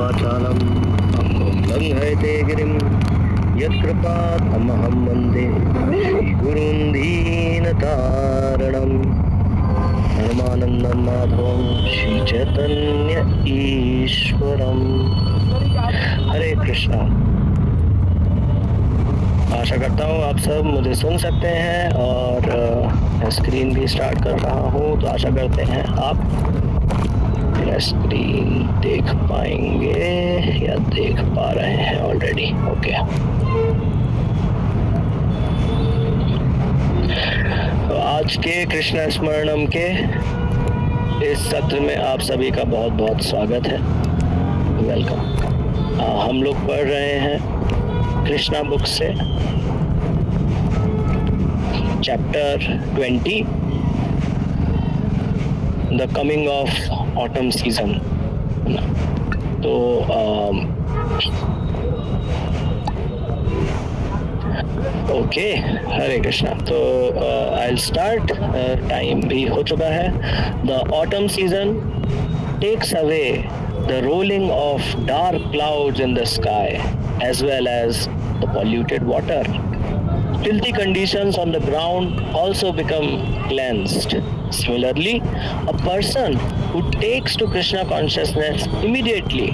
वाचालम् अहं लङ्घयते गिरिं यत्कृपातमहं वन्दे श्रीगुरुं दीनतारणं परमानन्दं माधवं श्रीचैतन्य ईश्वरम्। हरे कृष्णा। आशा करता हूँ आप सब मुझे सुन सकते हैं और स्क्रीन भी स्टार्ट कर रहा हूँ, तो आशा करते हैं आप मेरा स्क्रीन देख पाएंगे या देख पा रहे हैं ऑलरेडी। ओके, तो आज के कृष्ण स्मरणम के इस सत्र में आप सभी का बहुत बहुत स्वागत है, वेलकम। हम लोग पढ़ रहे हैं कृष्णा बुक से chapter 20, the coming of autumn season. तो ओके, हरे कृष्णा। तो आई विल स्टार्ट, टाइम भी हो चुका है। The autumn season takes away the rolling of dark clouds in the sky as well as the polluted water. Filthy conditions on the ground also become cleansed. Similarly, a person who takes to Krishna consciousness immediately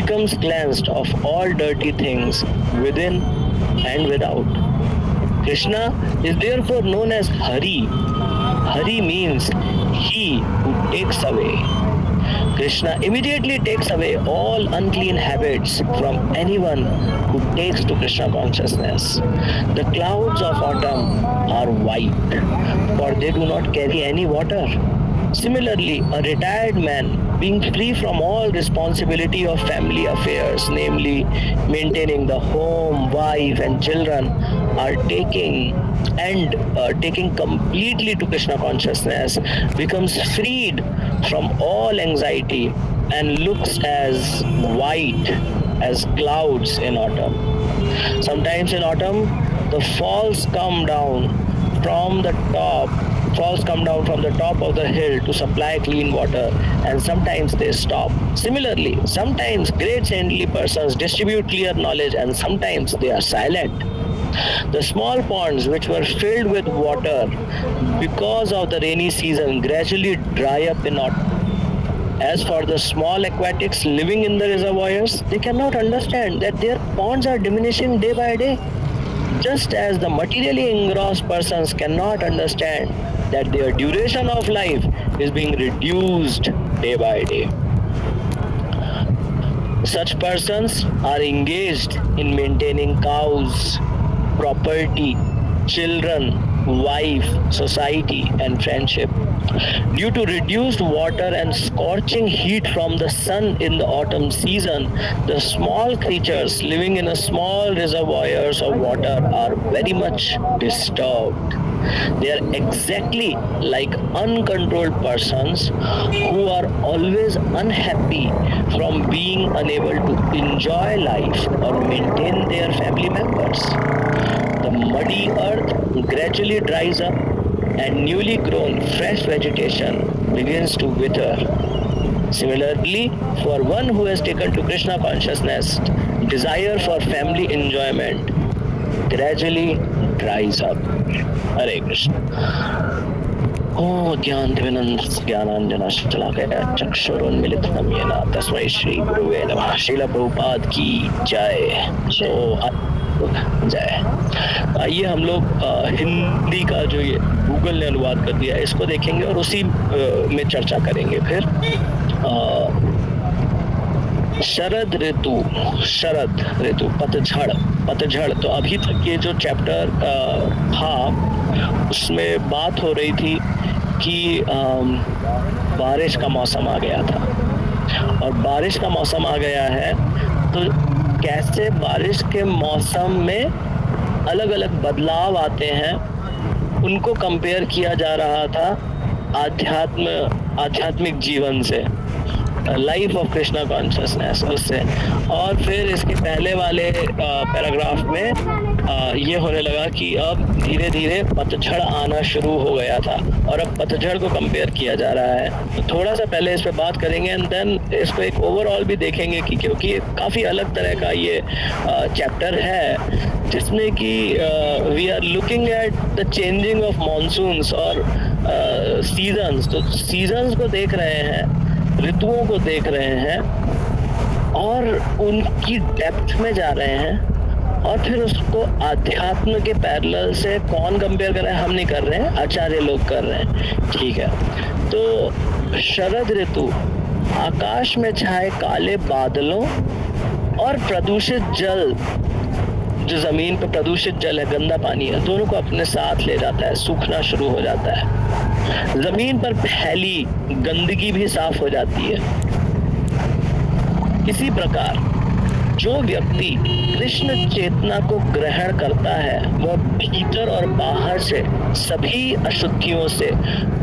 becomes cleansed of all dirty things within and without. Krishna is therefore known as Hari. Hari means he who takes away. Krishna immediately takes away all unclean habits from anyone who takes to Krishna consciousness. The clouds of autumn are white, for they do not carry any water. Similarly, a retired man, being free from all responsibility of family affairs, namely maintaining the home, wife and children, are taking completely to Krishna consciousness, becomes freed from all anxiety and looks as white as clouds in autumn. Sometimes in autumn, the falls come down from the top of the hill to supply clean water, and sometimes they stop. Similarly, sometimes great saintly persons distribute clear knowledge, and sometimes they are silent. The small ponds which were filled with water because of the rainy season gradually dry up in autumn. As for the small aquatics living in the reservoirs, they cannot understand that their ponds are diminishing day by day. Just as the materially engrossed persons cannot understand that their duration of life is being reduced day by day. Such persons are engaged in maintaining cows, property, children, wife, society and friendship. Due to reduced water and scorching heat from the sun in the autumn season, the small creatures living in a small reservoirs of water are very much disturbed. They are exactly like uncontrolled persons who are always unhappy from being unable to enjoy life or maintain their family members. The muddy earth gradually dries up and newly grown fresh vegetation begins to wither. Similarly, for one who has taken to Krishna consciousness, desire for family enjoyment gradually dries up. Hare Krishna. ज्ञानांजनशलाकया चक्षुरुन्मीलितं येन तस्मै श्री गुरुवे नमः। श्रील प्रभुपाद की जय। जय। आइए हम लोग हिंदी का जो ये गूगल ने अनुवाद कर दिया इसको देखेंगे और उसी में चर्चा करेंगे। फिर शरद ऋतु पतझड़। तो अभी तक ये जो चैप्टर था उसमें बात हो रही थी कि बारिश का मौसम आ गया था, और बारिश का मौसम आ गया है तो कैसे बारिश के मौसम में अलग अलग बदलाव आते हैं उनको कंपेयर किया जा रहा था आध्यात्मिक जीवन से। लाइफ ऑफ कृष्णा कॉन्शियसनेस उससे। और फिर इसके पहले वाले पैराग्राफ में ये होने लगा कि अब धीरे धीरे पतझड़ आना शुरू हो गया था और अब पतझड़ को कंपेयर किया जा रहा है। तो थोड़ा सा पहले इस पे बात करेंगे एंड देन इसको एक ओवरऑल भी देखेंगे कि क्योंकि काफ़ी अलग तरह का ये चैप्टर है जिसमें कि we are looking at the changing of monsoons और सीजन्स। तो सीजन्स को देख रहे हैं, ऋतुओं को देख रहे हैं और उनकी डेप्थ में जा रहे हैं और फिर उसको आध्यात्म के पैरेलल से कौन कंपेयर कर रहा है, हम नहीं कर रहे हैं, आचार्य लोग कर रहे हैं। ठीक है, तो शरद ऋतु, आकाश में छाए काले बादलों और प्रदूषित जल, जो जमीन पर प्रदूषित जल है, गंदा पानी है, दोनों को अपने साथ ले जाता है, सूखना शुरू हो जाता है। जमीन पर फैली गंदगी भी साफ हो जाती है। इसी प्रकार जो व्यक्ति कृष्ण चेतना को ग्रहण करता है वह भीतर और बाहर से सभी अशुद्धियों से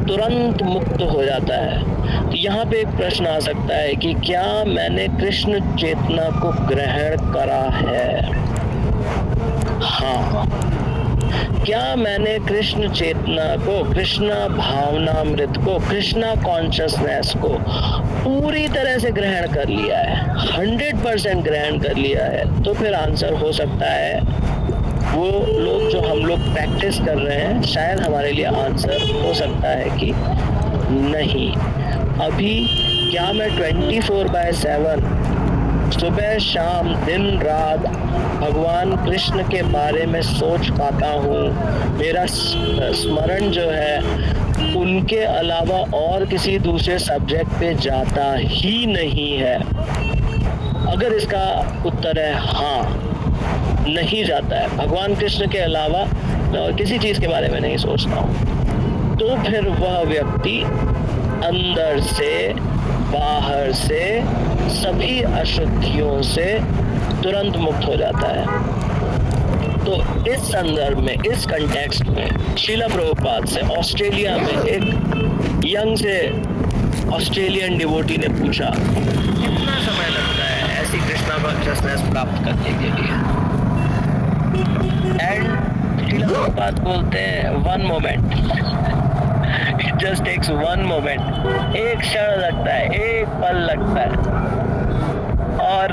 तुरंत मुक्त हो जाता है। तो यहाँ पे एक प्रश्न आ सकता है कि क्या मैंने कृष्ण चेतना को ग्रहण करा है? हाँ, क्या मैंने कृष्ण चेतना को, कृष्णा भावनामृत को, कृष्णा कॉन्शियसनेस को पूरी तरह से ग्रहण कर लिया है, 100% ग्रहण कर लिया है? तो फिर आंसर हो सकता है, वो लोग जो हम लोग प्रैक्टिस कर रहे हैं, शायद हमारे लिए आंसर हो सकता है कि नहीं। अभी क्या मैं 24/7 सुबह शाम दिन रात भगवान कृष्ण के बारे में सोच पाता हूँ? मेरा स्मरण जो है उनके अलावा और किसी दूसरे सब्जेक्ट पे जाता ही नहीं है। अगर इसका उत्तर है हाँ, नहीं जाता है, भगवान कृष्ण के अलावा और किसी चीज़ के बारे में नहीं सोचता हूँ, तो फिर वह व्यक्ति अंदर से बाहर से सभी अशुद्धियों से तुरंत मुक्त हो जाता है। तो इस संदर्भ में, इस कंटेक्स्ट में शीला प्रभुपाद से ऑस्ट्रेलिया में एक यंग से ऑस्ट्रेलियन डिवोटी ने पूछा, कितना समय लगता है ऐसी कृष्णा कॉन्शियसनेस प्राप्त करने के लिए? एंड शीला प्रभुपाद बोलते हैं, 1 moment, it just takes 1 moment, एक क्षण लगता है, एक पल लगता है। और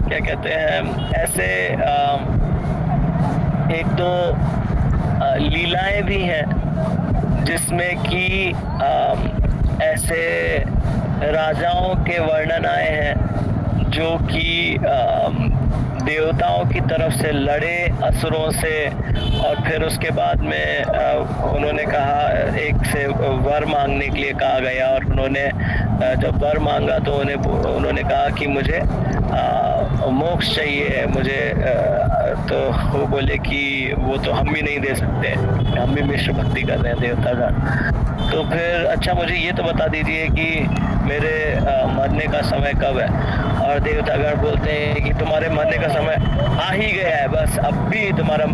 क्या कहते हैं, ऐसे एक दो लीलाएं भी हैं जिसमें कि ऐसे राजाओं के वर्णन आए हैं जो कि देवताओं की तरफ से लड़े असुरों से और फिर उसके बाद में उन्होंने कहा, एक से वर मांगने के लिए कहा गया और उन्होंने जब वर मांगा तो उन्होंने कहा कि मुझे मोक्ष चाहिए मुझे, तो वो बोले कि वो तो हम भी नहीं दे सकते, हम भी मिश्र भक्ति कर रहे हैं देवता का। तो फिर अच्छा मुझे ये तो बता दीजिए कि मेरे मरने का समय कब है? और देवतागण बोलते हैं कि तुम्हारे मरने का समय आ ही गया है, बस अब भी तुम्हारा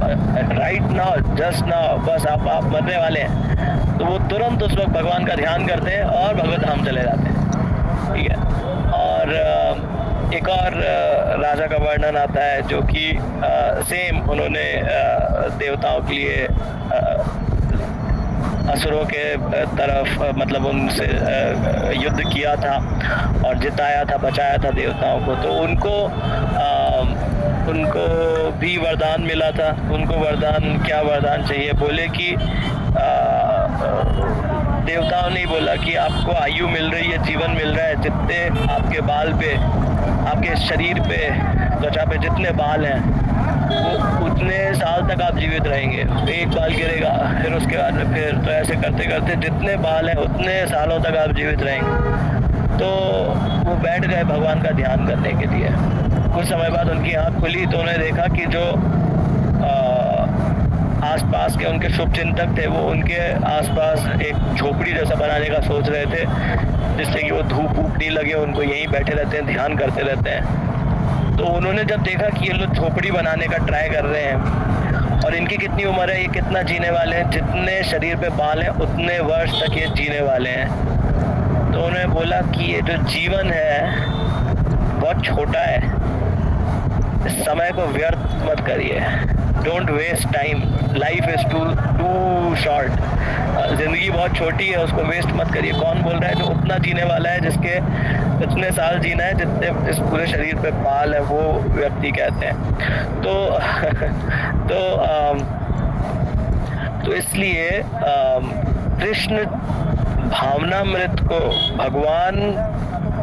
राइट नाउ, जस्ट नाउ, बस आप मरने वाले हैं। तो वो तुरंत उस वक्त भगवान का ध्यान करते हैं और भगवत धाम चले जाते हैं। ठीक है, और एक और राजा का वर्णन आता है जो कि सेम उन्होंने देवताओं के लिए असुरों के तरफ मतलब उनसे युद्ध किया था और जिताया था, बचाया था देवताओं को। तो उनको भी वरदान मिला था। उनको वरदान, क्या वरदान चाहिए? बोले कि देवताओं ने बोला कि आपको आयु मिल रही है, जीवन मिल रहा है, जितने आपके बाल पे, आपके शरीर पे, त्वचा पे जितने बाल हैं वो उतने साल तक आप जीवित रहेंगे। एक बाल गिरेगा फिर उसके बाद में फिर, तो ऐसे करते करते जितने बाल हैं उतने सालों तक आप जीवित रहेंगे। तो वो बैठ गए भगवान का ध्यान करने के लिए। कुछ समय बाद उनकी आँख खुली तो उन्हें देखा कि जो आसपास के उनके शुभ चिंतक थे वो उनके आसपास एक झोपड़ी जैसा बनाने का सोच रहे थे जिससे कि वो धूप वूप नहीं लगे, उनको यहीं बैठे रहते हैं, ध्यान करते रहते हैं। तो उन्होंने जब देखा कि ये लोग झोपड़ी बनाने का ट्राई कर रहे हैं और इनकी कितनी उम्र है, ये कितना जीने वाले हैं, जितने शरीर पे बाल हैं उतने वर्ष तक ये जीने वाले हैं। तो उन्होंने बोला कि ये जो जीवन है बहुत छोटा है, इस समय को व्यर्थ मत करिए, don't waste time, life is too short, जिंदगी बहुत छोटी है, उसको वेस्ट मत करिए। कौन बोल रहा है? जो उतना जीने वाला है, जिसके उतने साल जीना है जितने इस पूरे शरीर पे बाल है, वो व्यक्ति कहते हैं। तो इसलिए कृष्ण भावनामृत को, भगवान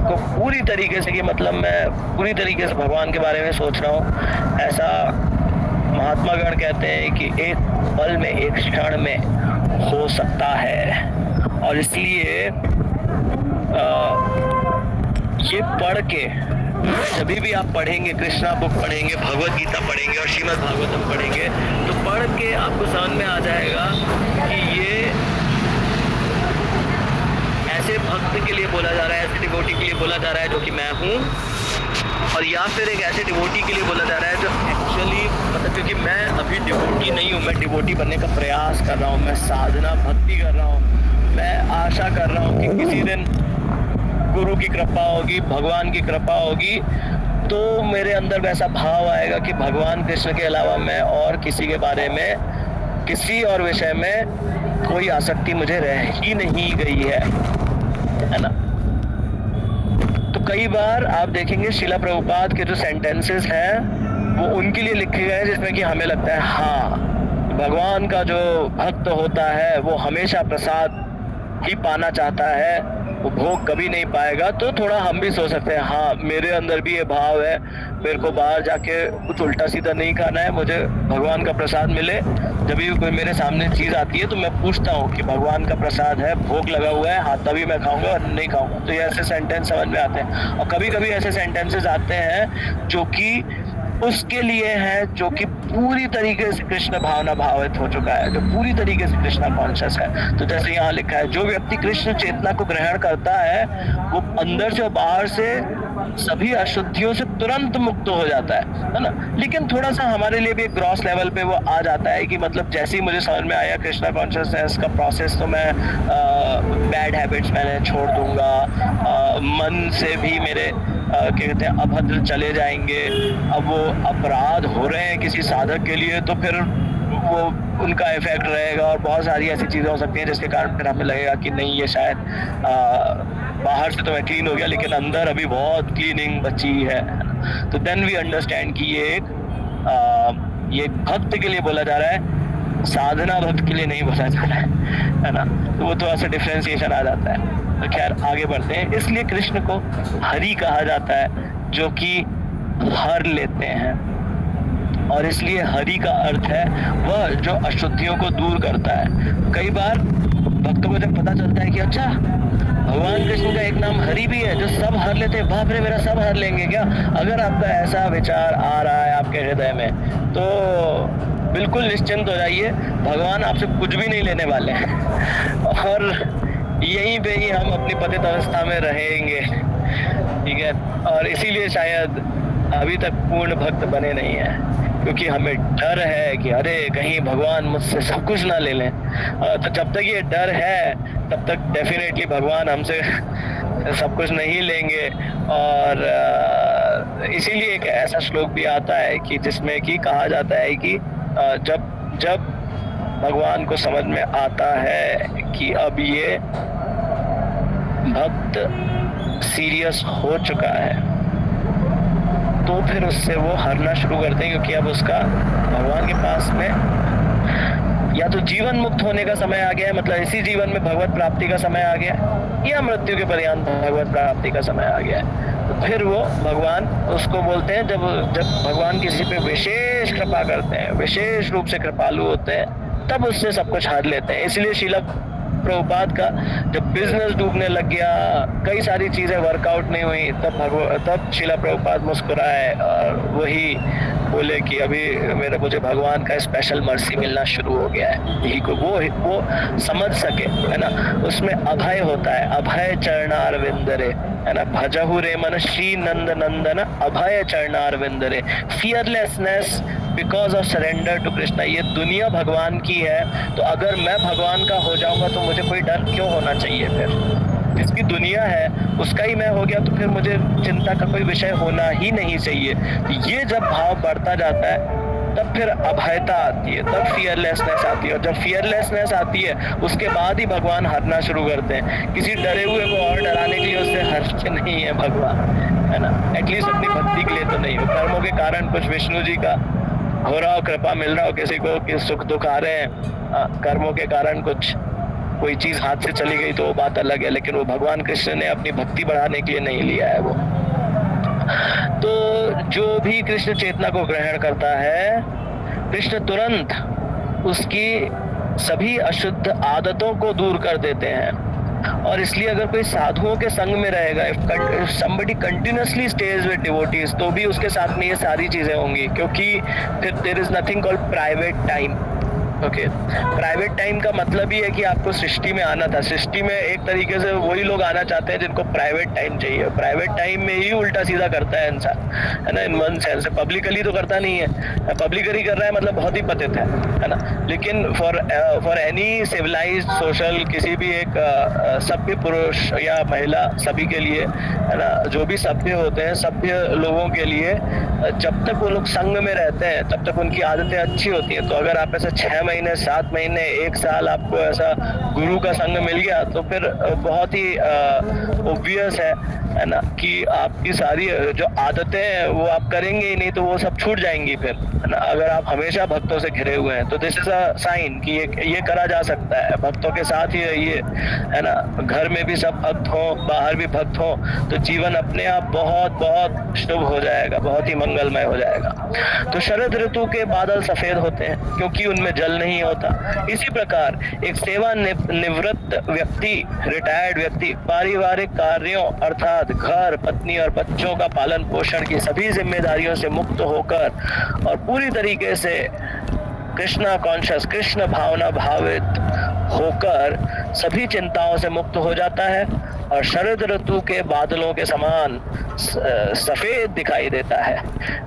को पूरी तरीके से, कि मतलब मैं पूरी तरीके से भगवान के बारे में सोच रहा हूँ, ऐसा महात्मा गण कहते हैं कि एक पल में, एक क्षण में हो सकता है। और इसलिए ये पढ़ के, जब भी आप पढ़ेंगे, कृष्णा बुक पढ़ेंगे, भगवत गीता पढ़ेंगे और श्रीमद् भागवतम पढ़ेंगे, तो पढ़ के आपको समझ में आ जाएगा कि ये ऐसे भक्त के लिए बोला जा रहा है, ऐसे डिवोटी के लिए बोला जा रहा है जो कि मैं हूँ, और या फिर एक ऐसे डिवोटी के लिए बोला जा रहा है जो एक्चुअली, मतलब क्योंकि मैं अभी डिवोटी नहीं हूँ, मैं डिवोटी बनने का प्रयास कर रहा हूँ, मैं साधना भक्ति कर रहा हूँ, मैं आशा कर रहा हूँ कि किसी दिन गुरु की कृपा होगी, भगवान की कृपा होगी, तो मेरे अंदर वैसा भाव आएगा कि भगवान कृष्ण के अलावा मैं और किसी के बारे में, किसी और विषय में कोई आसक्ति मुझे रह ही नहीं गई है ना। तो कई बार आप देखेंगे श्रीला प्रभुपाद के जो सेंटेंसेस हैं वो उनके लिए लिखे गए हैं, जिसमें कि हमें लगता है हाँ, भगवान का जो भक्त होता है वो हमेशा प्रसाद ही पाना चाहता है, वो भोग कभी नहीं पाएगा। तो थोड़ा हम भी सोच सकते हैं, हाँ मेरे अंदर भी ये भाव है, मेरे को बाहर जाके कुछ उल्टा सीधा नहीं खाना है, मुझे भगवान का प्रसाद मिले। जब भी कोई मेरे सामने चीज़ आती है तो मैं पूछता हूँ कि भगवान का प्रसाद है, भोग लगा हुआ है, हाँ तभी मैं खाऊंगा और नहीं खाऊंगा। तो ये ऐसे सेंटेंस समझ में आते हैं। और कभी कभी ऐसे सेंटेंसेस आते हैं जो कि उसके लिए है जो कि पूरी तरीके से कृष्ण भावना भावित हो चुका है, जो पूरी तरीके से कृष्ण कॉन्शियस है। तो जैसे यहाँ लिखा है, जो व्यक्ति कृष्ण चेतना को ग्रहण करता है वो अंदर से और बाहर से सभी अशुद्धियों से तुरंत मुक्त हो जाता है ना। लेकिन थोड़ा सा हमारे लिए भी एक ग्रॉस लेवल पे वो आ जाता है कि मतलब जैसे ही मुझे समझ में आया कृष्णा कॉन्शियसनेस का प्रोसेस, तो मैं बैड हैबिट्स मैंने छोड़ दूंगा, मन से भी मेरे क्या कहते हैं अभद्र चले जाएंगे। अब वो अपराध हो रहे हैं किसी साधक के लिए तो फिर वो उनका इफेक्ट रहेगा और बहुत सारी ऐसी चीज़ें हो सकती हैं जिसके कारण फिर हमें लगेगा कि नहीं ये शायद बाहर से तो मैं क्लीन हो गया लेकिन अंदर अभी बहुत क्लीनिंग बची है। तो देन वी अंडरस्टैंड कि ये भक्त के लिए बोला जा रहा है, साधना भक्त के लिए नहीं बोला जा रहा है ना। तो वो थोड़ा सा डिफ्रेंसिएशन आ जाता है। तो खैर आगे बढ़ते हैं। इसलिए कृष्ण को हरि कहा जाता है जो कि हर लेते हैं, और इसलिए हरि का अर्थ है वह जो अशुद्धियों को दूर करता है। कई बार भक्तों को जब पता चलता है कि अच्छा भगवान कृष्ण का एक नाम हरि भी है जो सब हर लेते हैं, बाप रे मेरा सब हर लेंगे क्या, अगर आपका ऐसा विचार आ रहा है आपके हृदय में तो बिल्कुल निश्चिंत हो जाइए, भगवान आपसे कुछ भी नहीं लेने वाले हैं और यहीं पे ही हम अपनी पतित अवस्था में रहेंगे, ठीक है। और इसीलिए शायद अभी तक पूर्ण भक्त बने नहीं है, क्योंकि हमें डर है कि अरे कहीं भगवान मुझसे सब कुछ ना ले लें। तो जब तक ये डर है तब तक डेफिनेटली भगवान हमसे सब कुछ नहीं लेंगे। और इसीलिए एक ऐसा श्लोक भी आता है कि जिसमें कि कहा जाता है कि जब भगवान को समझ में आता है कि अब ये भक्त सीरियस हो चुका है तो फिर उससे वो हरना शुरू करते हैं, क्योंकि अब उसका भगवान के पास में या तो जीवन मुक्त होने का समय आ गया है, मतलब इसी जीवन में भगवत प्राप्ति का समय आ गया है, या मृत्यु के पर्यंत भगवत प्राप्ति का समय आ गया है। तो फिर वो भगवान उसको बोलते हैं, जब भगवान किसी पे विशेष कृपा करते हैं, विशेष रूप से कृपालु होते हैं, तब उससे सब कुछ हर लेते हैं। इसलिए श्रील प्रभुपाद का जब बिजनेस डूबने लग गया, कई सारी चीज़ें वर्कआउट नहीं हुई, तब श्रील प्रभुपाद मुस्कुराए और वही बोले कि अभी मुझे भगवान का स्पेशल मर्सी मिलना शुरू हो गया है। यही को वो समझ सके, है ना। उसमें अभय होता है, अभय चरणार विंदरे, है ना। भजहु रे मन श्री नंद नंदन अभय चरणार विंदरे, fearlessness because of surrender to Krishna. ये दुनिया भगवान की है, तो अगर मैं भगवान का हो जाऊंगा तो मुझे कोई डर क्यों होना चाहिए फिर, जिसकी दुनिया है उसका ही मैं हो गया, तो फिर मुझे चिंता का कोई विषय होना ही नहीं चाहिए। ये जब भाव बढ़ता जाता है तब फिर अभयता आती है, तब फियरलेसनेस आती है, और जब फियरलेसनेस आती है उसके बाद ही भगवान हरना शुरू करते हैं। किसी डरे हुए को और डराने के लिए उससे हरते नहीं है भगवान, है ना, एटलीस्ट अपनी भक्ति के लिए तो नहीं। कर्मों के कारण कुछ विष्णु जी का हो रहा हो, कृपा मिल रहा हो किसी को कि सुख दुख आ रहे हैं, कर्मों के कारण कुछ कोई चीज हाथ से चली गई तो वो बात अलग है, लेकिन वो भगवान कृष्ण ने अपनी भक्ति बढ़ाने के लिए नहीं लिया है वो। तो जो भी कृष्ण चेतना को ग्रहण करता है, कृष्ण तुरंत उसकी सभी अशुद्ध आदतों को दूर कर देते हैं। और इसलिए अगर कोई साधुओं के संग में रहेगा, if somebody continuously stays with devotees, तो भी उसके साथ में ये सारी चीजें होंगी, क्योंकि फिर there is nothing called private time। Okay, private time का मतलब ही है कि आपको सृष्टि में आना था। सृष्टि में एक तरीके से वही लोग आना चाहते हैं जिनको प्राइवेट टाइम चाहिए। प्राइवेट टाइम में ही उल्टा सीधा करता है इंसान, है ना, इन वन सेंस। पब्लिकली तो करता नहीं है, पब्लिकली कर रहा है मतलब बहुत ही पतित है ना। लेकिन फॉर एनी सिविलाइज्ड सोशल, किसी भी एक सभ्य पुरुष या महिला, सभी के लिए, है ना, जो भी सभ्य होते हैं, सभ्य लोगों के लिए, जब तक वो लोग संग में रहते हैं तब तक उनकी आदतें अच्छी होती हैं। तो अगर आप ऐसे 6 महीने, 7 महीने, 1 साल आपको ऐसा गुरु का संग मिल गया तो फिर बहुत ही ऑब्वियस है ना, कि आपकी सारी जो आदतें हैं वो आप करेंगे ही नहीं, तो वो सब छूट जाएंगी फिर, है ना। अगर आप हमेशा भक्तों से घिरे हुए हैं तो दिस इज अ साइन कि ये करा जा सकता है। भक्तों के साथ ही रहिए, है ना, घर में भी सब भक्त हो, बाहर भी भक्त हो, तो जीवन अपने आप बहुत बहुत शुभ हो जाएगा, बहुत ही मंगलमय हो जाएगा। तो शरद ऋतु के बादल सफेद होते हैं क्योंकि उनमें जल नहीं होता। इसी प्रकार एक सेवा निवृत्त व्यक्ति, रिटायर्ड व्यक्ति, पारिवारिक कार्यों अर्थात घर, पत्नी और बच्चों का पालन पोषण की सभी जिम्मेदारियों से मुक्त होकर और पूरी तरीके से कृष्णा कॉन्शियस, कृष्ण भावना भावित होकर सभी चिंताओं से मुक्त हो जाता है और शरद ऋतु के बादलों के समान सफेद दिखाई देता है।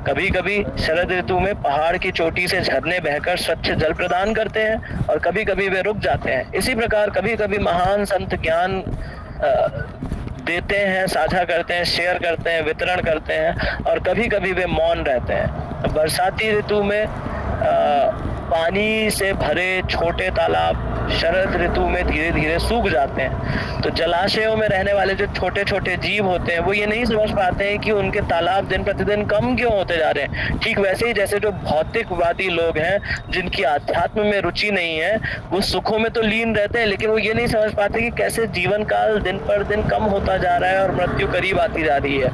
कभी कभी शरद ऋतु में पहाड़ की चोटी से झरने बहकर स्वच्छ जल प्रदान करते हैं और कभी कभी वे रुक जाते हैं। इसी प्रकार कभी कभी महान संत ज्ञान देते हैं, साझा करते हैं, शेयर करते हैं, वितरण करते हैं, और कभी कभी वे मौन रहते हैं। बरसाती ऋतु में पानी से भरे छोटे तालाब शरद ऋतु में धीरे धीरे सूख जाते हैं। तो जलाशयों में रहने वाले जो छोटे छोटे जीव होते हैं वो ये नहीं समझ पाते हैं कि उनके तालाब दिन प्रतिदिन कम क्यों होते जा रहे हैं। ठीक वैसे ही जैसे जो भौतिकवादी लोग हैं, जिनकी आध्यात्म में रुचि नहीं है, वो सुखों में तो लीन रहते हैं, लेकिन वो ये नहीं समझ पाते कि कैसे जीवन काल दिन पर दिन कम होता जा रहा है और मृत्यु करीब आती जा रही है।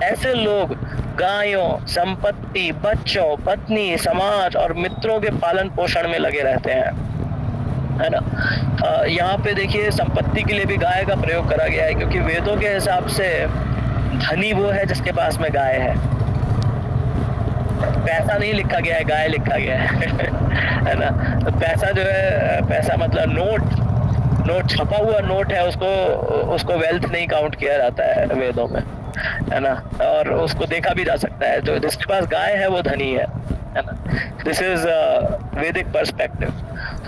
ऐसे लोग गायों, संपत्ति, बच्चों, पत्नी, समाज और मित्रों के पालन पोषण में लगे रहते हैं, है ना। यहाँ पे देखिए संपत्ति के लिए भी गाय का प्रयोग करा गया है, क्योंकि वेदों के हिसाब से धनी वो है जिसके पास में गाय है। पैसा नहीं लिखा गया है, गाय लिखा गया है ना। तो पैसा जो है, पैसा मतलब नोट छपा हुआ नोट है, उसको वेल्थ नहीं काउंट किया जाता है वेदों में, है ना। और उसको देखा भी जा सकता है, जो जिसके पास गाय है वो धनी है ना। दिस इज वैदिक पर्सपेक्टिव।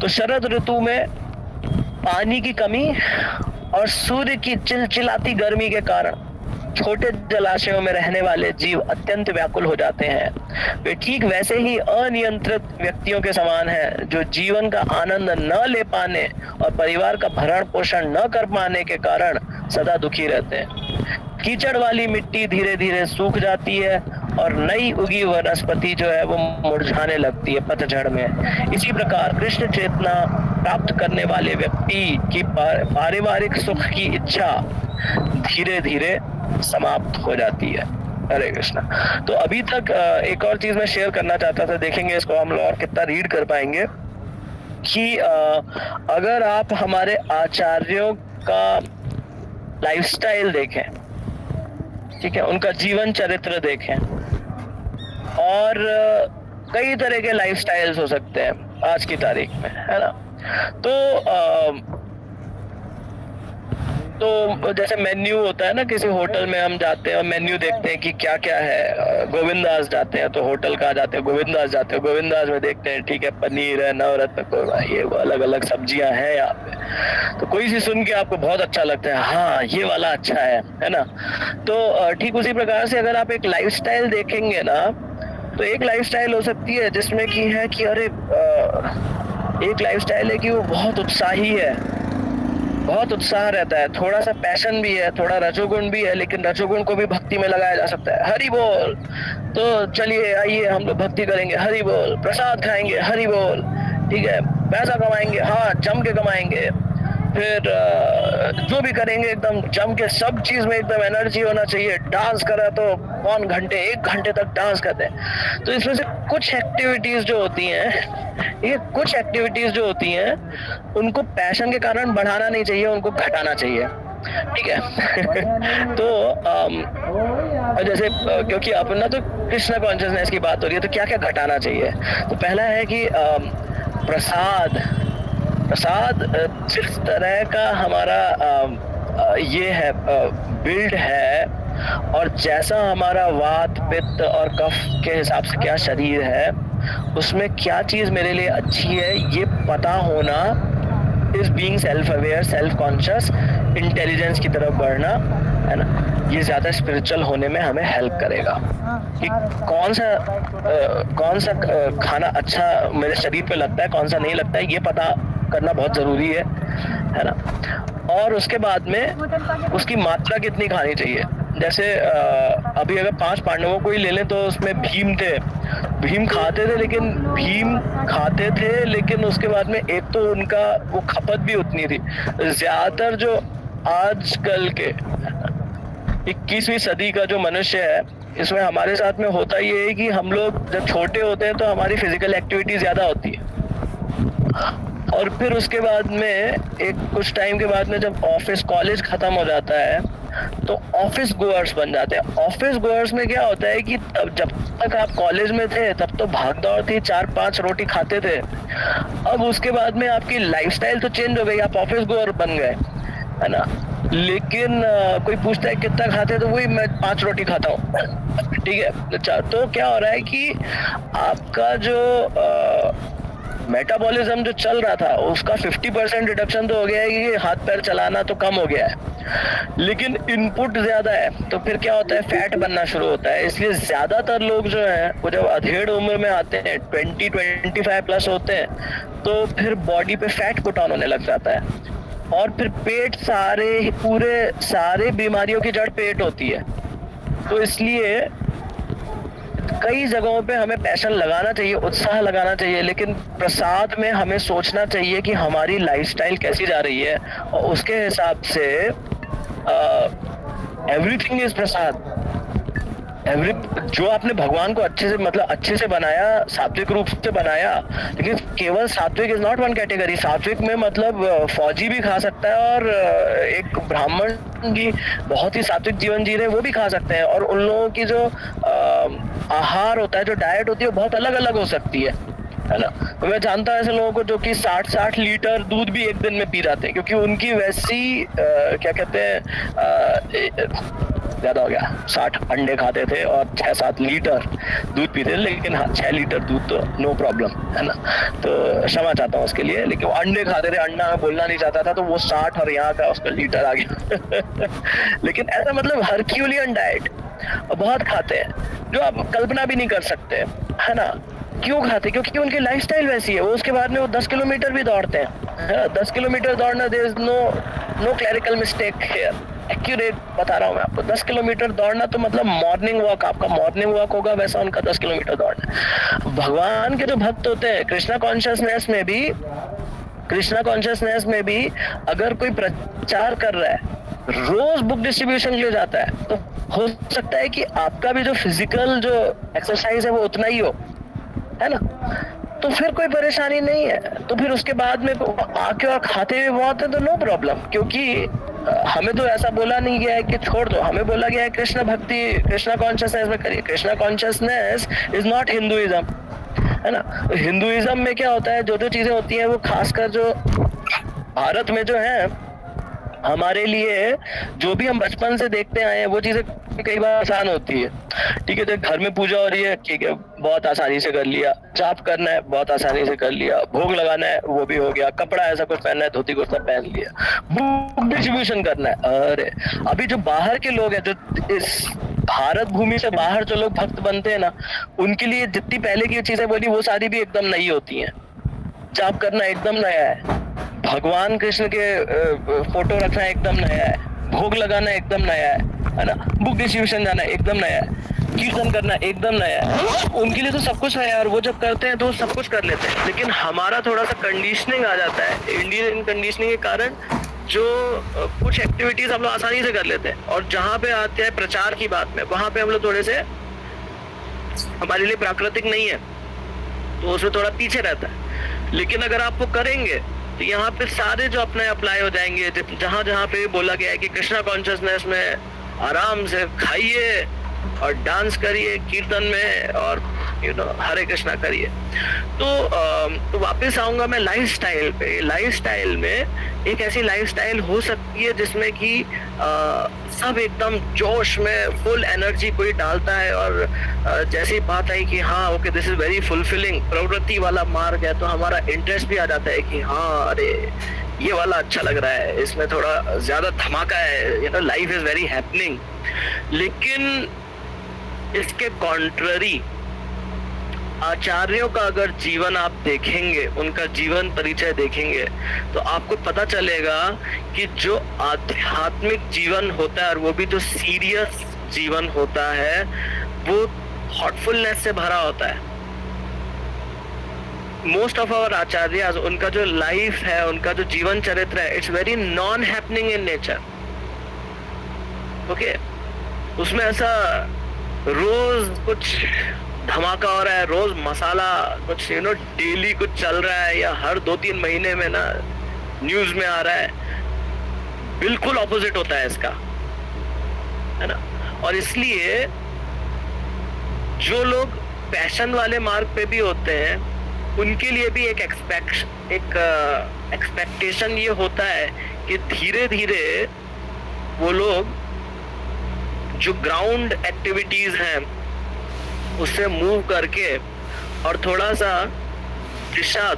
तो शरद ऋतु में पानी की कमी और सूर्य की चिलचिलाती गर्मी के कारण छोटे जलाशयों में रहने वाले जीव अत्यंत व्याकुल हो जाते हैं। वे ठीक वैसे ही अनियंत्रित व्यक्तियों के समान हैं, जो जीवन का आनंद न ले पाने और परिवार का भरण पोषण न कर पाने के कारण सदा दुखी रहते हैं। कीचड़ वाली मिट्टी धीरे धीरे सूख जाती है और नई उगी वनस्पति जो है वो मुरझाने लगती है पतझड़ में। इसी प्रकार कृष्ण चेतना प्राप्त करने वाले व्यक्ति की पारिवारिक सुख की इच्छा धीरे धीरे समाप्त हो जाती है। हरे कृष्णा। तो अभी तक एक और चीज मैं शेयर करना चाहता था, देखेंगे इसको हम लोग और कितना रीड कर पाएंगे, कि अगर आप हमारे आचार्यों का लाइफस्टाइल देखें, ठीक है, उनका जीवन चरित्र देखें, और कई तरह के लाइफस्टाइल्स हो सकते हैं आज की तारीख में, है ना। तो तो जैसे मेन्यू होता है ना, किसी होटल में हम जाते हैं और मेन्यू देखते हैं कि क्या क्या है। गोविंदास जाते हैं तो होटल कहाँ जाते हैं, गोविंदास जाते हैं, गोविंदास में देखते हैं ठीक है पनीर है, नवरत्न कोरमा, ये वो अलग अलग सब्जियां हैं यहाँ पे। तो कोई सी सुन के आपको बहुत अच्छा लगता है, हाँ ये वाला अच्छा है ना। तो ठीक उसी प्रकार से अगर आप एक लाइफस्टाइल देखेंगे ना, तो एक लाइफस्टाइल हो सकती है जिसमें कि है कि अरे एक लाइफस्टाइल है कि वो बहुत उत्साही है, बहुत उत्साह रहता है, थोड़ा सा पैशन भी है, थोड़ा रजोगुण भी है, लेकिन रजोगुण को भी भक्ति में लगाया जा सकता है। हरि बोल, तो चलिए आइए हम लोग भक्ति करेंगे, हरि बोल, प्रसाद खाएंगे, हरि बोल, ठीक है, पैसा कमाएंगे, हाँ जम के कमाएंगे, फिर जो भी करेंगे एकदम जम के, सब चीज में एकदम एनर्जी होना चाहिए। डांस करा तो कौन घंटे 1 घंटे तक डांस करते हैं। तो इसमें से कुछ एक्टिविटीज जो होती हैं, ये कुछ एक्टिविटीज जो होती हैं उनको पैशन के कारण बढ़ाना नहीं चाहिए, उनको घटाना चाहिए, ठीक है। तो जैसे क्योंकि अपन ना तो कृष्ण कॉन्शियसनेस की बात हो रही है, तो क्या क्या घटाना चाहिए। तो पहला है कि प्रसाद जिस तरह का हमारा ये है बिल्ड है, और जैसा हमारा वात पित्त और कफ के हिसाब से क्या शरीर है, उसमें क्या चीज मेरे लिए अच्छी है, ये पता होना is being self aware, self conscious, intelligence की तरफ बढ़ना, है ना। ये ज्यादा स्पिरिचुअल होने में हमें हेल्प करेगा कि कौन सा खाना अच्छा मेरे शरीर पे लगता है, कौन सा नहीं लगता है, ये पता करना बहुत जरूरी है ना। और उसके बाद में उसकी मात्रा कितनी खानी चाहिए। जैसे अभी अगर 5 पांडवों को ही ले लें तो उसमें भीम थे, भीम खाते थे लेकिन उसके बाद में एक तो उनका वो खपत भी उतनी थी। ज्यादातर जो आजकल के 21वीं सदी का जो मनुष्य है, इसमें हमारे साथ में होता ये है कि हम लोग जब छोटे होते हैं तो हमारी फिजिकल एक्टिविटी ज्यादा होती है, और फिर उसके बाद में एक कुछ टाइम के बाद में जब ऑफिस कॉलेज खत्म हो जाता है तो ऑफिस गोअर्स बन जाते हैं। ऑफिस गोअर्स में क्या होता है कि जब तक आप कॉलेज में थे तब तो भाग दौड़ थी, 4-5 रोटी खाते थे। अब उसके बाद में आपकी लाइफस्टाइल तो चेंज हो गई, आप ऑफिस गोअर बन गए, है ना। लेकिन कोई पूछता है कितना खाते, तो वही मैं 5 रोटी खाता हूँ, ठीक है। अच्छा, तो क्या हो रहा है कि आपका जो मेटाबॉलिज्म जो चल रहा था उसका 50% रिडक्शन तो हो गया है कि हाथ पैर चलाना तो कम हो गया है, लेकिन इनपुट ज्यादा है, तो फिर क्या होता है, फैट बनना शुरू होता है। इसलिए ज्यादातर लोग जो हैं वो जब अधेड़ उम्र में आते हैं, 20-25 प्लस होते हैं, तो फिर बॉडी पे फैट पुट ऑन होने लग जाता है, और फिर पेट सारे बीमारियों की जड़ पेट होती है। तो इसलिए कई जगहों पे हमें पैशन लगाना चाहिए, उत्साह लगाना चाहिए, लेकिन प्रसाद में हमें सोचना चाहिए कि हमारी लाइफस्टाइल कैसी जा रही है, और उसके हिसाब से एवरीथिंग इज प्रसाद। जो आपने भगवान को अच्छे से बनाया, सात्विक रूप से बनाया, लेकिन केवल सात्विक इज नॉट वन कैटेगरी। सात्विक में मतलब फौजी भी खा सकता है, और एक ब्राह्मण की बहुत ही सात्विक जीवन जी रहे वो भी खा सकते हैं, और उन लोगों की जो आहार होता है, जो डाइट होती है, वो बहुत अलग अलग हो सकती है ना। तो मैं जानता हूँ ऐसे लोगों को जो कि 60 लीटर दूध भी एक दिन में पी जाते हैं, क्योंकि उनकी वैसी क्या कहते हैं, ज्यादा हो गया, 60 अंडे खाते थे और 6-7 लीटर दूध पीते थे, लेकिन हाँ 6 लीटर दूध तो नो प्रॉब्लम, है ना। तो क्षमा चाहता हूँ उसके लिए, लेकिन वो अंडे खाते थे, अंडा मैं बोलना नहीं चाहता था, तो वो 60 और यहाँ का उसका लीटर आ गया। लेकिन ऐसा मतलब हरक्यूलियन डाइट बहुत खाते हैं, जो आप कल्पना भी नहीं कर सकते, है ना। क्यों खाते, क्योंकि उनकी लाइफस्टाइल वैसी है। वो उसके बाद में वो 10 किलोमीटर भी दौड़ते हैं, 10 किलोमीटर दौड़ना, there is no clerical mistake here, accurate बता रहा हूँ मैं आपको। 10 किलोमीटर दौड़ना तो मतलब मॉर्निंग वॉक, आपका मॉर्निंग वॉक होगा वैसा उनका 10 किलोमीटर दौड़ना। भगवान के जो भक्त होते हैं कृष्णा कॉन्शियसनेस में भी अगर कोई प्रचार कर रहा है, रोज बुक डिस्ट्रीब्यूशन के लिए जाता है, तो हो सकता है कि आपका भी जो फिजिकल जो एक्सरसाइज है वो उतना ही हो, है ना। तो फिर कोई परेशानी नहीं है। तो फिर उसके बाद में आके और खाते हुए बहुत है तो नो प्रॉब्लम, क्योंकि हमें तो ऐसा बोला नहीं गया है कि छोड़ दो, हमें बोला गया है कृष्ण भक्ति, कृष्णा कॉन्शियसनेस में करिए। Krishna consciousness is not Hinduism, है ना। हिंदुइज्म में क्या होता है, जो जो चीजें होती हैं वो खासकर जो भारत में जो है हमारे लिए जो भी हम बचपन से देखते आए हैं वो चीजें कई बार आसान होती है। ठीक है, तो घर में पूजा हो रही है, ठीक है, बहुत आसानी से कर लिया। जाप करना है, बहुत आसानी से कर लिया। भोग लगाना है, वो भी हो गया। कपड़ा ऐसा कुछ पहनना है, धोती कुर्ता पहन लिया। बुक डिस्ट्रीब्यूशन करना है, अरे अभी जो बाहर के लोग हैं, जो इस भारत भूमि से बाहर जो लोग भक्त बनते हैं ना, उनके लिए जितनी पहले की चीजें बोली वो सारी भी एकदम नई होती हैं। जाप करना एकदम नया है, भगवान कृष्ण के फोटो रखना एकदम नया है, भोग लगाना एकदम नया है ना, बुक डिस्ट्रीब्यूशन जाना एकदम नया है, कीर्तन करना एकदम नया है। उनके लिए तो सब कुछ है, और वो जब करते हैं तो सब कुछ कर लेते हैं। लेकिन हमारा थोड़ा सा कंडीशनिंग आ जाता है, इंडियन कंडीशनिंग के कारण जो कुछ एक्टिविटीज हम लोग आसानी से कर लेते हैं, और जहाँ पे आते हैं प्रचार की बात में, वहां पे हम लोग थोड़े से हमारे लिए प्राकृतिक नहीं है, तो उसमें थोड़ा पीछे रहता है। लेकिन अगर आप वो करेंगे तो यहाँ पे सारे जो अपने अप्लाई हो जाएंगे। जहाँ जहाँ पे बोला गया है कि कृष्णा कॉन्शियसनेस में आराम से खाइए और डांस करिए कीर्तन में, और हरे कृष्णा करिए। तो वापस आऊंगा मैं लाइफस्टाइल पे। लाइफस्टाइल में एक ऐसी लाइफस्टाइल हो सकती है जिसमें कि सब एकदम जोश में फुल एनर्जी कोई डालता है, और जैसी बात आई कि हाँ okay this is very fulfilling, प्रवृत्ति वाला मार्ग है, तो हमारा इंटरेस्ट भी आ जाता है कि हाँ अरे ये वाला अच्छा लग रहा है, इसमें थोड़ा ज्यादा धमाका है, लाइफ इज वेरी हैपनिंग। लेकिन इसके कॉन्ट्ररी आचार्यों का अगर जीवन आप देखेंगे, उनका जीवन परिचय देखेंगे, तो आपको पता चलेगा कि जो आध्यात्मिक जीवन होता है, और वो भी जो सीरियस जीवन होता है, वो थॉटफुलनेस से भरा होता है। मोस्ट ऑफ आवर आचार्य, उनका जो लाइफ है, उनका जो जीवन चरित्र है, it's very non happening in nature. Okay, उसमें ऐसा रोज कुछ धमाका हो रहा है, रोज मसाला कुछ डेली कुछ चल रहा है, या हर 2-3 महीने में ना न्यूज में आ रहा है, बिल्कुल ऑपोजिट होता है इसका, है ना। और इसलिए जो लोग पैशन वाले मार्ग पे भी होते हैं, उनके लिए भी एक एक्सपेक्टेशन ये होता है कि धीरे धीरे वो लोग जो ग्राउंड एक्टिविटीज हैं उससे मूव करके और थोड़ा सा दिशा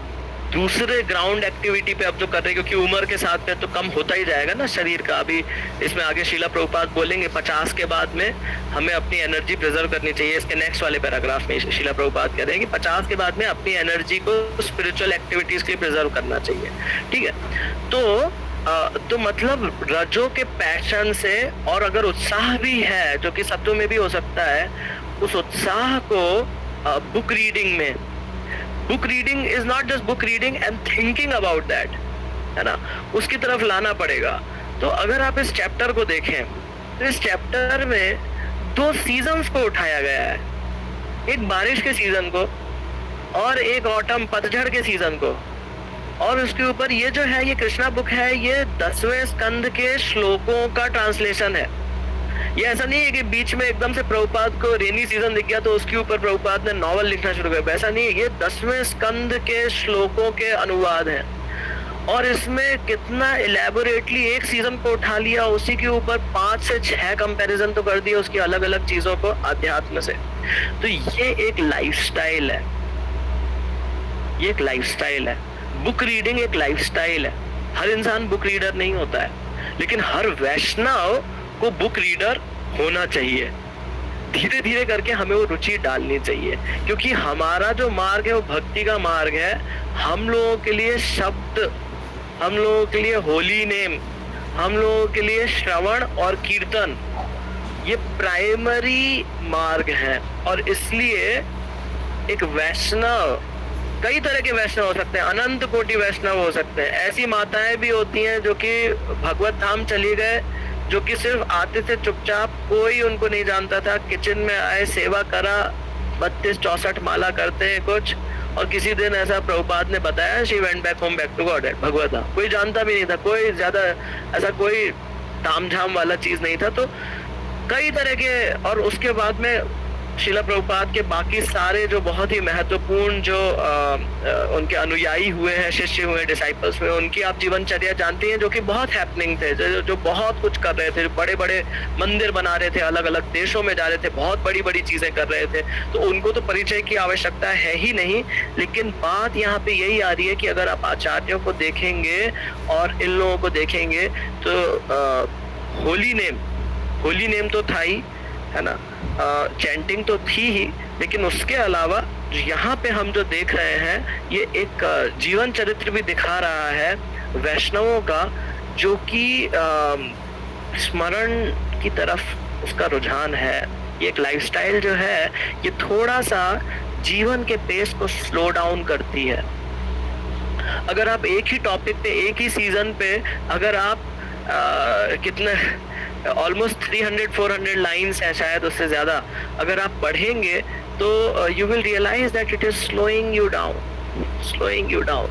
दूसरे ग्राउंड एक्टिविटी पे अब जो कर रहे हैं, क्योंकि उम्र के साथ में तो कम होता ही जाएगा ना शरीर का। अभी इसमें आगे शीला प्रभुपाद बोलेंगे 50 के बाद में हमें अपनी एनर्जी प्रिजर्व करनी चाहिए। इसके नेक्स्ट वाले पैराग्राफ में शीला प्रभुपाद कह रहे हैं कि 50 के बाद में अपनी एनर्जी को स्पिरिचुअल एक्टिविटीज के लिए प्रिजर्व करना चाहिए। ठीक है, तो मतलब रजो के पैशन से, और अगर उत्साह भी है जो कि सत्व में भी हो सकता है, उस उत्साह को बुक रीडिंग में, book reading is not just book reading and thinking about that, है ना, उसकी तरफ लाना पड़ेगा। तो अगर आप इस चैप्टर को देखें तो इस चैप्टर में 2 सीजन्स को उठाया गया है, एक बारिश के सीजन को और एक ऑटम पतझड़ के सीजन को। और उसके ऊपर ये जो है, ये कृष्णा बुक है, ये 10वें स्कंद के श्लोकों का ट्रांसलेशन है। ये ऐसा नहीं है कि बीच में एकदम से प्रभुपाद को रेनी सीजन दिख गया तो उसके ऊपर प्रभुपाद ने नॉवल लिखना शुरू किया, ऐसा नहीं है। ये 10वें स्कंद के श्लोकों के अनुवाद हैं, और इसमें कितना इलेबोरेटली एक सीजन को उठा लिया, उसी के ऊपर 5 से 6 कंपैरिजन तो कर दिया उसकी अलग अलग चीजों को अध्यात्म से। तो ये एक लाइफस्टाइल है, ये एक लाइफस्टाइल है। बुक रीडिंग एक लाइफस्टाइल है। हर इंसान बुक रीडर नहीं होता है, लेकिन हर वैष्णव को बुक रीडर होना चाहिए। धीरे धीरे करके हमें वो रुचि डालनी चाहिए, क्योंकि हमारा जो मार्ग है वो भक्ति का मार्ग है। हम लोगों के लिए शब्द, हम लोगों के लिए होली नेम, हम लोगों के लिए श्रवण और कीर्तन, ये प्राइमरी मार्ग है। और इसलिए एक वैष्णव, कई तरह के वैष्णव हो सकते हैं, अनंत कोटि वैष्णव हो सकते हैं। ऐसी माताएं भी होती हैं जो कि भगवत धाम चली गए, जो कि सिर्फ आते थे चुपचाप, कोई उनको नहीं जानता था, किचन में आए, सेवा करा, 32-64 माला करते हैं कुछ, और किसी दिन ऐसा प्रभुपाद ने बताया, she went back home back to god भगवत धाम। कोई जानता भी नहीं था, कोई ज्यादा ऐसा कोई तामझाम वाला चीज नहीं था। तो कई तरह के, और उसके बाद में श्रीला प्रभुपाद के बाकी सारे जो बहुत ही महत्वपूर्ण जो उनके अनुयायी हुए हैं, शिष्य हुए, डिसाइपल्स हुए, उनकी आप जीवनचर्या जानती हैं, जो कि बहुत हैपनिंग थे, जो बहुत कुछ कर रहे थे, बड़े बड़े मंदिर बना रहे थे, अलग अलग देशों में जा रहे थे, बहुत बड़ी बड़ी चीजें कर रहे थे। तो उनको तो परिचय की आवश्यकता है ही नहीं। लेकिन बात यहाँ पे यही आ रही है कि अगर आप आचार्यों को देखेंगे और इन लोगों को देखेंगे तो होली नेम तो था ही, है ना, चैंटिंग तो थी ही, लेकिन उसके अलावा यहाँ पे हम जो देख रहे हैं ये एक जीवन चरित्र भी दिखा रहा है वैष्णवों का, जो कि स्मरण की तरफ उसका रुझान है। ये एक लाइफस्टाइल जो है ये थोड़ा सा जीवन के पेस को स्लो डाउन करती है। अगर आप एक ही टॉपिक पे, एक ही सीजन पे, अगर आप कितने ऑलमोस्ट 300-400 लाइन्स है, शायद उससे ज्यादा, अगर आप पढ़ेंगे तो you will realise that it is slowing you down.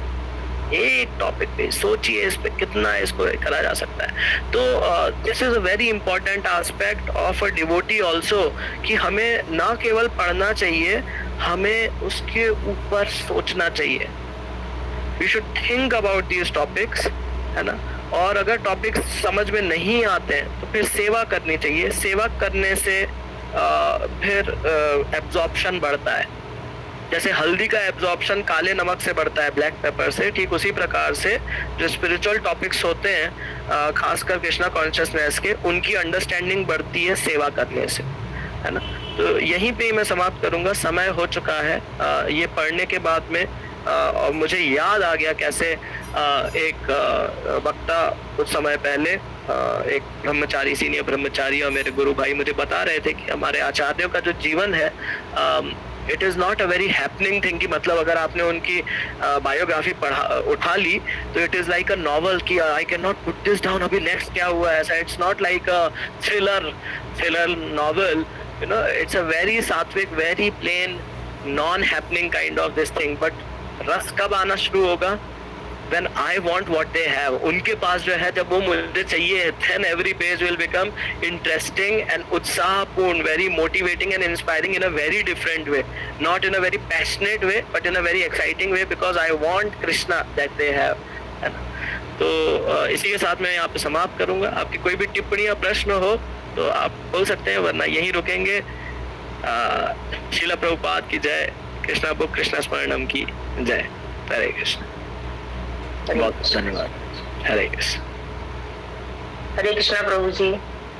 एक टॉपिक पे सोचिए, इस पे कितना इसको करा जा सकता है। तो this is a very important aspect of a devotee also, कि हमें ना केवल पढ़ना चाहिए, हमें उसके ऊपर सोचना चाहिए। We should think about these topics, है ना। और अगर टॉपिक्स समझ में नहीं आते हैं तो फिर सेवा करनी चाहिए। सेवा करने से फिर एब्जॉर्प्शन बढ़ता है। जैसे हल्दी का एब्जॉर्प्शन काले नमक से बढ़ता है, ब्लैक पेपर से, ठीक उसी प्रकार से जो स्पिरिचुअल टॉपिक्स होते हैं, खासकर कृष्णा कॉन्शियसनेस के, उनकी अंडरस्टैंडिंग बढ़ती है सेवा करने से, है ना। तो यहीं पे मैं समाप्त करूंगा, समय हो चुका है। ये पढ़ने के बाद में और मुझे याद आ गया कैसे एक वक्ता कुछ समय पहले, एक ब्रह्मचारी, सीनियर ब्रह्मचारी और मेरे गुरु भाई मुझे बता रहे थे कि हमारे आचार्यों का जो जीवन है, it is not a very happening thing, कि मतलब अगर आपने उनकी बायोग्राफी उठा ली तो it is like a novel, कि I can not put this down, अभी नेक्स्ट क्या हुआ, ऐसा। It's not like a thriller novel, you know, it's a very sattvic, very plain, non happening kind of this thing. But रस कब आना शुरू होगा? When I want what they have. उनके पास जो है, जब वो मुझे चाहिए, then every page will become interesting and उत्साहपूर्ण, very motivating and inspiring in a very different way, not in a very passionate way, but in a very exciting way, because I want Krishna that they have, है ना। तो इसी के साथ मैं यहाँ पे समाप्त करूँगा। आपकी कोई भी टिप्पणी या प्रश्न हो तो आप बोल सकते हैं, वरना यहीं रुकेंगे। श्रीला प्रभुपाद की जय, कृष्णा बुक कृष्णा स्मरणम की जय। हरे कृष्ण। बहुत धन्यवाद। हरे कृष्ण। हरे कृष्णा प्रभु जी।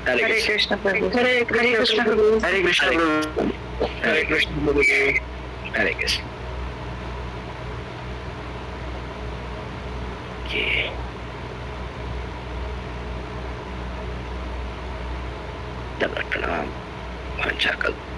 हरे कृष्ण प्रभु। हरे कृष्ण प्रभु। हरे कृष्ण प्रभु। हरे कृष्ण प्रभु जी। हरे कृष्ण। प्रणाम। वांछा कल्प